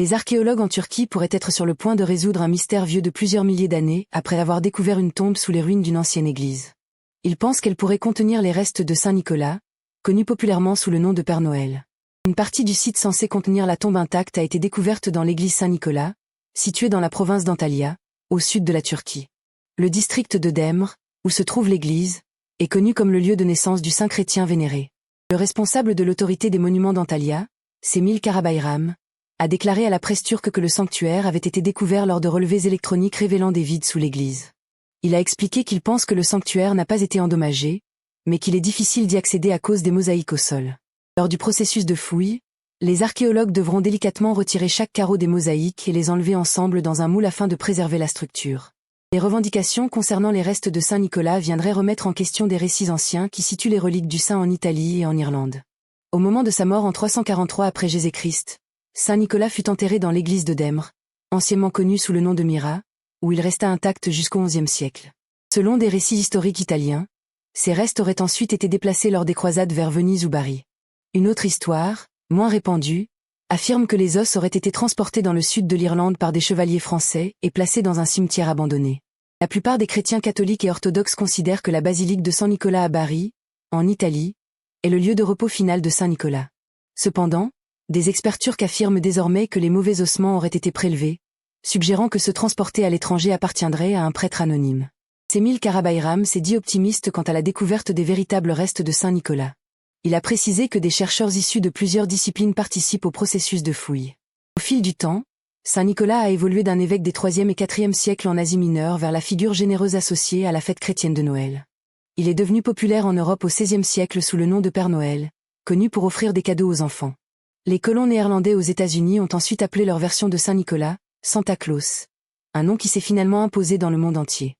Les archéologues en Turquie pourraient être sur le point de résoudre un mystère vieux de plusieurs milliers d'années après avoir découvert une tombe sous les ruines d'une ancienne église. Ils pensent qu'elle pourrait contenir les restes de Saint Nicolas, connu populairement sous le nom de Père Noël. Une partie du site censé contenir la tombe intacte a été découverte dans l'église Saint-Nicolas, située dans la province d'Antalya, au sud de la Turquie. Le district de Demre, où se trouve l'église, est connu comme le lieu de naissance du saint chrétien vénéré. Le responsable de l'autorité des monuments d'Antalya, Semil Karabayram, a déclaré à la presse turque que le sanctuaire avait été découvert lors de relevés électroniques révélant des vides sous l'église. Il a expliqué qu'il pense que le sanctuaire n'a pas été endommagé, mais qu'il est difficile d'y accéder à cause des mosaïques au sol. Lors du processus de fouille, les archéologues devront délicatement retirer chaque carreau des mosaïques et les enlever ensemble dans un moule afin de préserver la structure. Les revendications concernant les restes de Saint Nicolas viendraient remettre en question des récits anciens qui situent les reliques du saint en Italie et en Irlande. Au moment de sa mort en 343 après Jésus-Christ, Saint Nicolas fut enterré dans l'église de Demre, anciennement connue sous le nom de Myra, où il resta intact jusqu'au XIe siècle. Selon des récits historiques italiens, ces restes auraient ensuite été déplacés lors des croisades vers Venise ou Bari. Une autre histoire, moins répandue, affirme que les os auraient été transportés dans le sud de l'Irlande par des chevaliers français et placés dans un cimetière abandonné. La plupart des chrétiens catholiques et orthodoxes considèrent que la basilique de San Nicolas à Bari, en Italie, est le lieu de repos final de Saint Nicolas. Cependant, des experts turcs affirment désormais que les mauvais ossements auraient été prélevés, suggérant que se transporter à l'étranger appartiendrait à un prêtre anonyme. Semil Karabayram s'est dit optimiste quant à la découverte des véritables restes de Saint Nicolas. Il a précisé que des chercheurs issus de plusieurs disciplines participent au processus de fouille. Au fil du temps, Saint Nicolas a évolué d'un évêque des 3e et 4e siècles en Asie mineure vers la figure généreuse associée à la fête chrétienne de Noël. Il est devenu populaire en Europe au XVIe siècle sous le nom de Père Noël, connu pour offrir des cadeaux aux enfants. Les colons néerlandais aux États-Unis ont ensuite appelé leur version de Saint Nicolas, Santa Claus, un nom qui s'est finalement imposé dans le monde entier.